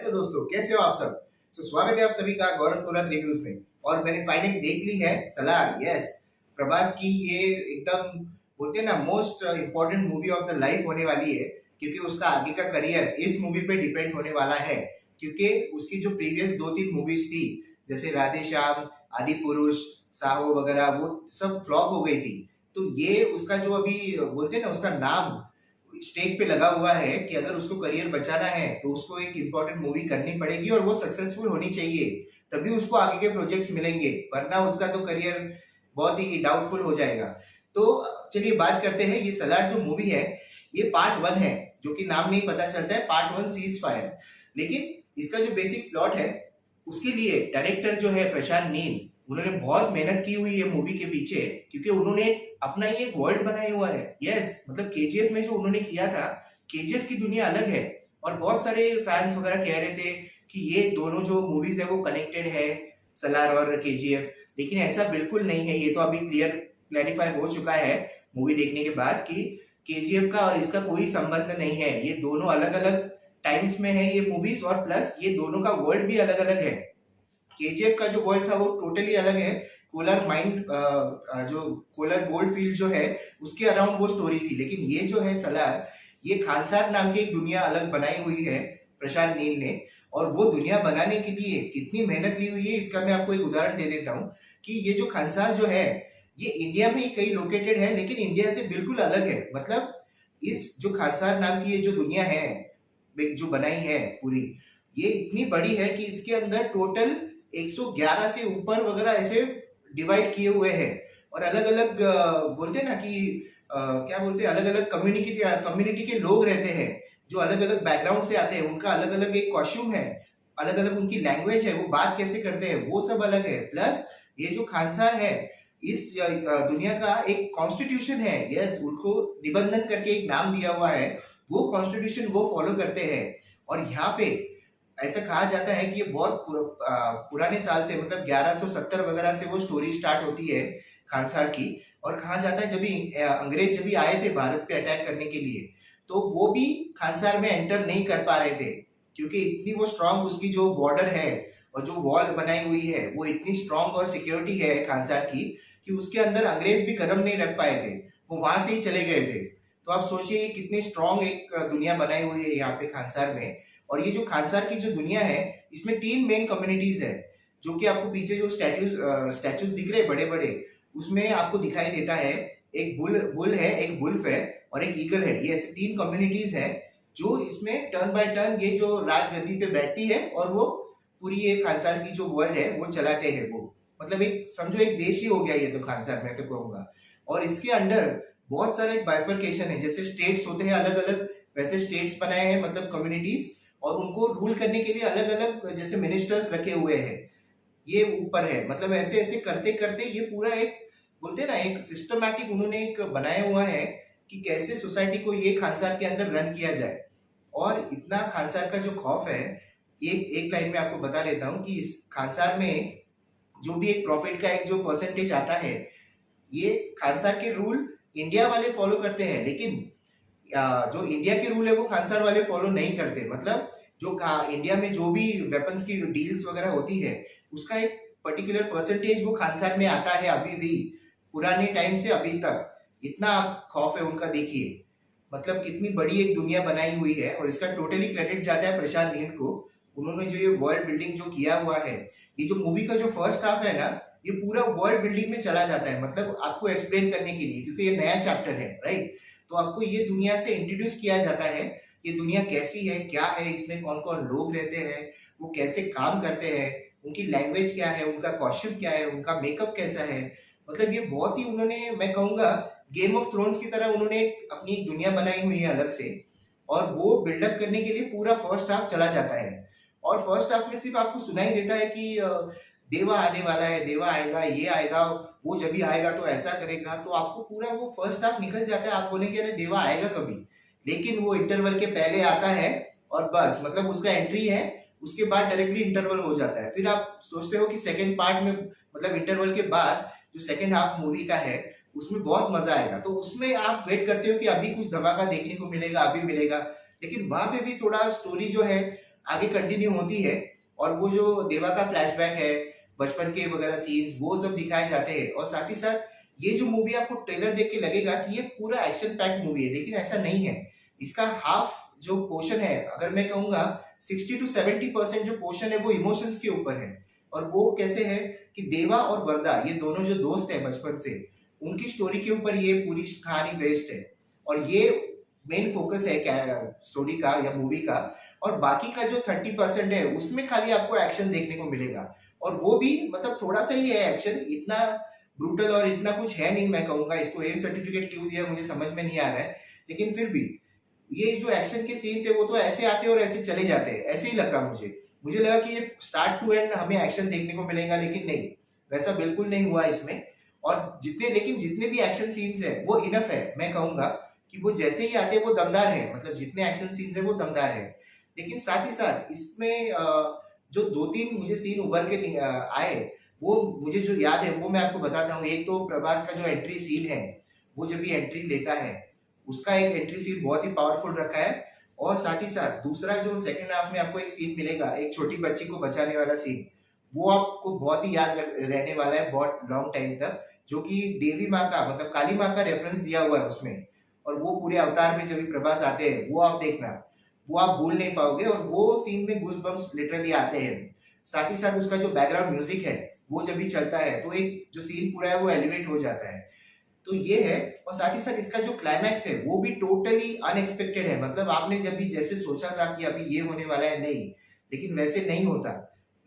Hello दोस्तों, कैसे हो आप सब। स्वागत है आप सभी का गौरव थोरात रिव्यूज में। और मैंने फाइनली देख ली है सलार। यस, प्रभास की ये एकदम बोलते हैं ना most important movie of the life होने वाली है, क्योंकि उसका आगे का करियर इस मूवी पे डिपेंड होने वाला है। क्योंकि उसकी जो प्रीवियस 2-3 मूवीज थी, जैसे राधे श्याम, आदि पुरुष, साहो वगैरह, वो सब फ्लॉप हो गई थी। तो ये उसका जो अभी बोलते हैं ना, उसका नाम स्टेक पे लगा हुआ है कि अगर उसको करियर बचाना है तो उसको एक इम्पोर्टेंट मूवी करनी पड़ेगी और वो सक्सेसफुल होनी चाहिए, तभी उसको आगे के प्रोजेक्ट्स मिलेंगे, वरना उसका तो करियर बहुत ही डाउटफुल हो जाएगा। तो चलिए बात करते हैं। ये सलार जो मूवी है, ये पार्ट 1 है, जो कि नाम में ही पता चलता है, पार्ट 1 सीज फायर। लेकिन इसका जो बेसिक प्लॉट है, उसके लिए डायरेक्टर जो है प्रशांत नील, उन्होंने बहुत मेहनत की हुई है मूवी के पीछे, क्योंकि उन्होंने अपना ही एक वर्ल्ड बनाया हुआ है। यस, मतलब केजीएफ में जो उन्होंने किया था, केजीएफ की दुनिया अलग है। और बहुत सारे फैंस वगैरह कह रहे थे कि ये दोनों जो मूवीज है वो कनेक्टेड है, सलार और केजीएफ। लेकिन ऐसा बिल्कुल नहीं है। ये तो अभी क्लैरिफाई हो चुका है मूवी देखने के बाद कि केजीएफ का और इसका कोई संबंध नहीं है। ये दोनों अलग अलग टाइम्स में है ये मूवीज, और प्लस ये दोनों का वर्ल्ड भी अलग अलग है। केजीएफ का जो वर्ल्ड था वो टोटली अलग है। कोलार माइंड, जो कोलार गोल्ड फील्ड जो है, उसके अराउंड वो स्टोरी थी। लेकिन ये जो है सलार, ये खानसार नाम की एक दुनिया अलग बनाई हुई है प्रशांत नील ने। और वो दुनिया बनाने के लिए कितनी मेहनत ली हुई है, इसका मैं आपको एक उदाहरण दे देता हूँ कि ये जो खानसार जो है, ये इंडिया में ही कहीं लोकेटेड है, लेकिन इंडिया से बिल्कुल अलग है। मतलब इस जो खानसार नाम की ये जो दुनिया है, जो बनाई है पूरी, ये इतनी बड़ी है कि इसके अंदर टोटल 111 से ऊपर वगैरह ऐसे डिवाइड किए हुए हैं। और अलग अलग बोलते हैं ना कि क्या बोलते हैं, अलग अलग कम्युनिटी के लोग रहते हैं, जो अलग अलग बैकग्राउंड से आते हैं। उनका अलग अलग एक कॉस्ट्यूम है, अलग अलग उनकी लैंग्वेज है, वो बात कैसे करते हैं वो सब अलग है। प्लस ये जो खानसार है, इस दुनिया का एक कॉन्स्टिट्यूशन है। यस, उनको निबंधन करके एक नाम दिया हुआ है, वो कॉन्स्टिट्यूशन वो फॉलो करते हैं। और यहाँ पे ऐसा कहा जाता है कि ये बहुत पुराने साल से, मतलब 1170 वगैरह से वो स्टोरी स्टार्ट होती है खानसार की। और कहा जाता है जब भी अंग्रेज जब भी आए थे भारत पे अटैक करने के लिए, तो वो भी खानसार में एंटर नहीं कर पा रहे थे, क्योंकि इतनी वो स्ट्रांग उसकी जो बॉर्डर है और जो वॉल बनाई हुई है, वो इतनी स्ट्रांग और सिक्योरिटी है खानसार की कि उसके अंदर अंग्रेज भी कदम नहीं रख पाए थे, वो वहां से ही चले गए थे। तो आप सोचिए कितनी स्ट्रांग एक दुनिया बनाई हुई है यहाँ पे खानसार में। और ये जो खानसार की जो दुनिया है, इसमें 3 मेन कम्युनिटीज है, जो कि आपको पीछे जो स्टैचूज दिख रहे हैं बड़े बड़े, उसमें आपको दिखाई देता है। एक बुल है, एक वुल्फ है और एक ईगल है। ये ऐसे 3 कम्युनिटीज है जो इसमें टर्न बाय टर्न ये जो राजगद्दी पे बैठती है, और वो पूरी ये खानसार की जो वर्ल्ड है वो चलाते हैं। वो मतलब एक समझो एक देश ही हो गया ये तो खानसार, मैं तो कहूंगा। और इसके अंडर बहुत सारे बाइफर्केशन है, जैसे स्टेट्स होते हैं अलग अलग, वैसे स्टेट्स बनाए हैं, मतलब कम्युनिटीज। और उनको रूल करने के लिए अलग अलग जैसे मिनिस्टर्स रखे हुए हैं, ये ऊपर है। मतलब ऐसे ऐसे करते करते ये पूरा एक बोलते हैं ना एक सिस्टमैटिक उन्होंने एक बनाया हुआ है कि कैसे सोसाइटी को ये खानसार के अंदर रन किया जाए। और इतना खानसार का जो खौफ है, एक लाइन में आपको बता देता हूँ कि इस खानसार में जो भी एक प्रॉफिट का एक जो परसेंटेज आता है, ये खानसार के रूल इंडिया वाले फॉलो करते हैं, लेकिन जो इंडिया के रूल है वो खानसार वाले फॉलो नहीं करते। मतलब जो इंडिया में जो भी वेपन्स की डील्स वगैरह होती है, उसका एक पर्टिकुलर परसेंटेज वो खानसार में आता है अभी भी, पुराने टाइम से अभी तक। इतना खौफ है उनका, देखिए मतलब कितनी बड़ी एक दुनिया बनाई हुई है। और इसका टोटली क्रेडिट जाता है प्रशांत नील को। उन्होंने जो ये वर्ल्ड बिल्डिंग जो किया हुआ है, ये जो मूवी का जो फर्स्ट हाफ है ना, ये पूरा वर्ल्ड बिल्डिंग में चला जाता है, मतलब आपको एक्सप्लेन करने के लिए, क्योंकि ये नया चैप्टर है, राइट। तो आपको ये दुनिया से इंट्रोड्यूस किया जाता है, ये दुनिया कैसी है, क्या है, इसमें कौन कौन लोग रहते हैं, वो कैसे काम करते हैं, उनकी लैंग्वेज क्या है, उनका कॉस्ट्यूम क्या है, उनका मेकअप कैसा है। मतलब ये बहुत ही उन्होंने, मैं कहूंगा गेम ऑफ थ्रोन्स की तरह उन्होंने अपनी एक दुनिया बनाई हुई है अलग से। और वो बिल्डअप करने के लिए पूरा फर्स्ट हाफ चला जाता है। और फर्स्ट हाफ में सिर्फ आपको सुनाई देता है कि देवा आने वाला है, देवा आएगा, ये आएगा, वो जब भी आएगा तो ऐसा करेगा। तो आपको पूरा वो फर्स्ट हाफ निकल जाता है, आप बोलेंगे अरे देवा आएगा कभी, लेकिन वो इंटरवल के पहले आता है और बस, मतलब उसका एंट्री है, उसके बाद डायरेक्टली इंटरवल हो जाता है। फिर आप सोचते हो कि सेकंड पार्ट में, मतलब इंटरवल के बाद जो सेकंड हाफ मूवी का है, उसमें बहुत मजा आएगा। तो उसमें आप वेट करते हो कि अभी कुछ धमाका देखने को मिलेगा, अभी मिलेगा। लेकिन वहां पे भी थोड़ा स्टोरी जो है आगे कंटिन्यू होती है और वो जो देवा का फ्लैशबैक है, बचपन के वगैरह सीन्स वो सब दिखाए जाते हैं। और साथ ही साथ ये जो मूवी आपको ट्रेलर देख के लगेगा कि ये पूरा एक्शन पैक्ड मूवी है, लेकिन ऐसा नहीं है। इसका हाफ जो पोर्शन है, अगर मैं कहूंगा 60 to 70% जो पोर्शन है वो इमोशंस के ऊपर है। और वो कैसे है कि देवा और वरदा ये दोनों जो दोस्त है बचपन से, उनकी स्टोरी के ऊपर ये पूरी कहानी बेस्ड है। और ये मेन फोकस है स्टोरी का या मूवी का। और बाकी का जो 30% है उसमें खाली आपको एक्शन देखने को मिलेगा, और वो भी मतलब थोड़ा सा ही है एक्शन, इतना ब्रूटल और इतना कुछ है नहीं। मैं कहूंगा इसको ए सर्टिफिकेट क्यों दिया मुझे समझ में नहीं आ रहा है, लेकिन फिर भी ये जो एक्शन के सीन थे वो तो ऐसे आते और ऐसे चले जाते हैं, ऐसे ही लगा मुझे लगा कि ये स्टार्ट टू एंड हमें एक्शन देखने को मिलेगा, लेकिन नहीं, वैसा बिल्कुल नहीं हुआ इसमें। और जितने भी एक्शन सीन्स है वो इनफ है। मैं कहूंगा कि वो जैसे ही आते हैं वो दमदार है, मतलब जितने एक्शन सीन्स है वो दमदार है। लेकिन साथ ही साथ इसमें जो 2-3 मुझे सीन उभर के आए, वो मुझे जो याद है वो मैं आपको बताता हूँ। एक तो प्रभास का जो एंट्री सीन है, वो जब भी एंट्री लेता है उसका एक एंट्री सीन बहुत ही पावरफुल रखा है। और साथ ही साथ दूसरा जो सेकंड हाफ में आपको एक सीन मिलेगा, एक छोटी बच्ची को बचाने वाला सीन, वो आपको बहुत ही याद रहने वाला है बहुत लॉन्ग टाइम तक, जो कि देवी माँ का मतलब काली माँ का रेफरेंस दिया हुआ है उसमें। और वो पूरे अवतार में जब भी प्रभास आते हैं वो आप देखना, वो आप भूल नहीं पाओगे। और वो सीन में गूज बम्स लिटरली आते हैं। साथ ही साथ उसका जो बैकग्राउंड म्यूजिक है वो जब भी चलता है तो एक जो सीन पूरा है वो एलिवेट हो जाता है। तो ये है। और साथ ही साथ इसका जो क्लाइमैक्स है वो भी टोटली अनएक्सपेक्टेड है। मतलब आपने जब भी जैसे सोचा था कि अभी ये होने वाला है, नहीं, लेकिन वैसे नहीं होता।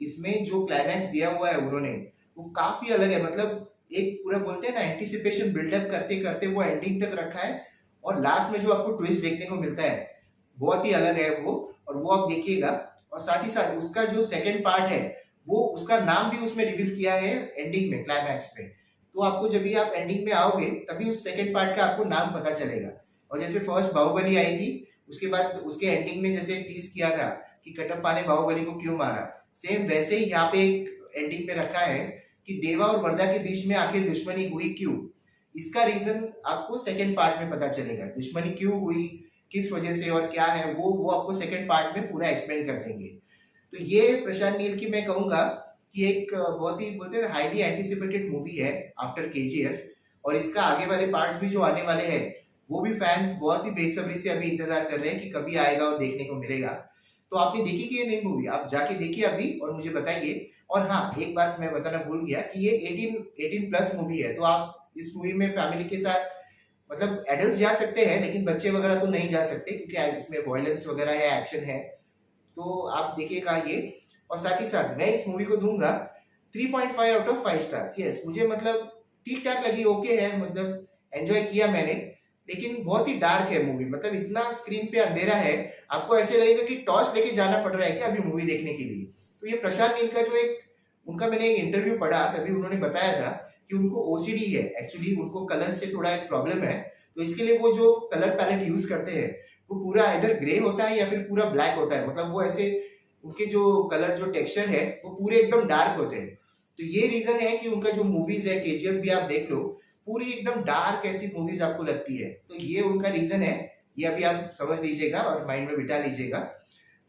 इसमें जो क्लाइमैक्स दिया हुआ है उन्होंने वो काफी अलग है। मतलब एक पूरा बोलते हैं ना, एंटिसिपेशन बिल्डअप करते करते वो एंडिंग तक रखा है। और लास्ट में जो आपको ट्विस्ट देखने को मिलता है बहुत ही अलग है वो, और वो आप देखिएगा। और साथ ही साथ उसका जो सेकंड पार्ट है वो उसका नाम भी उसमें रिवील किया है एंडिंग में, क्लाइमैक्स में। तो आपको जब भी आप एंडिंग में आओगे तभी उस सेकंड पार्ट का आपको नाम पता चलेगा। और जैसे फर्स्ट बाहुबली आई थी, उसके बाद उसके एंडिंग में जैसे टीज किया था कि कटप्पा ने बाहुबली को क्यों मारा, सेम वैसे ही यहाँ पे एक एंडिंग में रखा है कि देवा और वर्दा के बीच में आखिर दुश्मनी हुई क्यों। इसका रीजन आपको सेकंड पार्ट में पता चलेगा, दुश्मनी क्यों हुई, किस वजह से और क्या है वो आपको सेकंड पार्ट में पूरा एक्सप्लेन कर देंगे। तो ये प्रशांत नील की मैं कहूंगा कि एक बहुत ही बोलते हैं हाईली एंटिसिपेटेड मूवी है आफ्टर केजीएफ। और इसका आगे वाले पार्ट्स भी जो आने वाले हैं वो भी फैंस बहुत ही बेसब्री से अभी इंतजार कर रहे हैं कि कभी आएगा और देखने को मिलेगा। तो आपने देखी कि ये नई मूवी, आप जाके देखिए अभी और मुझे बताइए। और हाँ, एक बात मैं बताना भूल गया कि ये 18 प्लस मूवी है, तो आप इस मूवी में फैमिली के साथ मतलब एडल्ट जा सकते हैं, लेकिन बच्चे वगैरह तो नहीं जा सकते क्योंकि इसमें वायलेंस वगैरह है, एक्शन है। तो आप देखिएगा ये। और साथ ही साथ मैं इस मूवी को दूंगा 3.5 आउट ऑफ 5 स्टार्स। यस, मुझे मतलब ठीक ठाक लगी, ओके है, मतलब एंजॉय किया मैंने। लेकिन बहुत ही डार्क है मूवी, मतलब इतना स्क्रीन पे अंधेरा है, आपको ऐसे लगेगा कि टॉर्च लेके जाना पड़ रहा है क्या अभी मूवी देखने के लिए। तो ये प्रशांत नील का जो एक उनका मैंने एक इंटरव्यू पढ़ा, तभी उन्होंने बताया था कि उनको ओसीडी है, एक्चुअली उनको कलर से थोड़ा एक प्रॉब्लम है। तो इसके लिए वो जो कलर पैलेट यूज करते हैं वो पूरा इधर ग्रे होता है या फिर पूरा ब्लैक होता है, मतलब वो ऐसे उनके जो कलर जो टेक्सचर है वो पूरे एकदम डार्क होते हैं। तो ये रीजन है कि उनका जो मूवीज है, केजीएफ भी आप देख लो, पूरी एकदम डार्क ऐसी मूवीज आपको लगती है। तो ये उनका रीजन है, ये अभी आप समझ लीजिएगा और माइंड में बिठा लीजिएगा।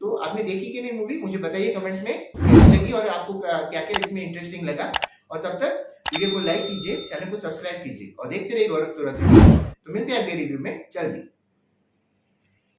तो आपने देखी कि नहीं मूवी, मुझे बताइए कमेंट्स में कैसी लगी और आपको क्या क्या इसमें इंटरेस्टिंग लगा। और तब तक वीडियो को लाइक कीजिए, चैनल को सब्सक्राइब कीजिए और देखते रहिए गौरव तुरंत। तो मिलते हैं अगले रिव्यू में जल्दी।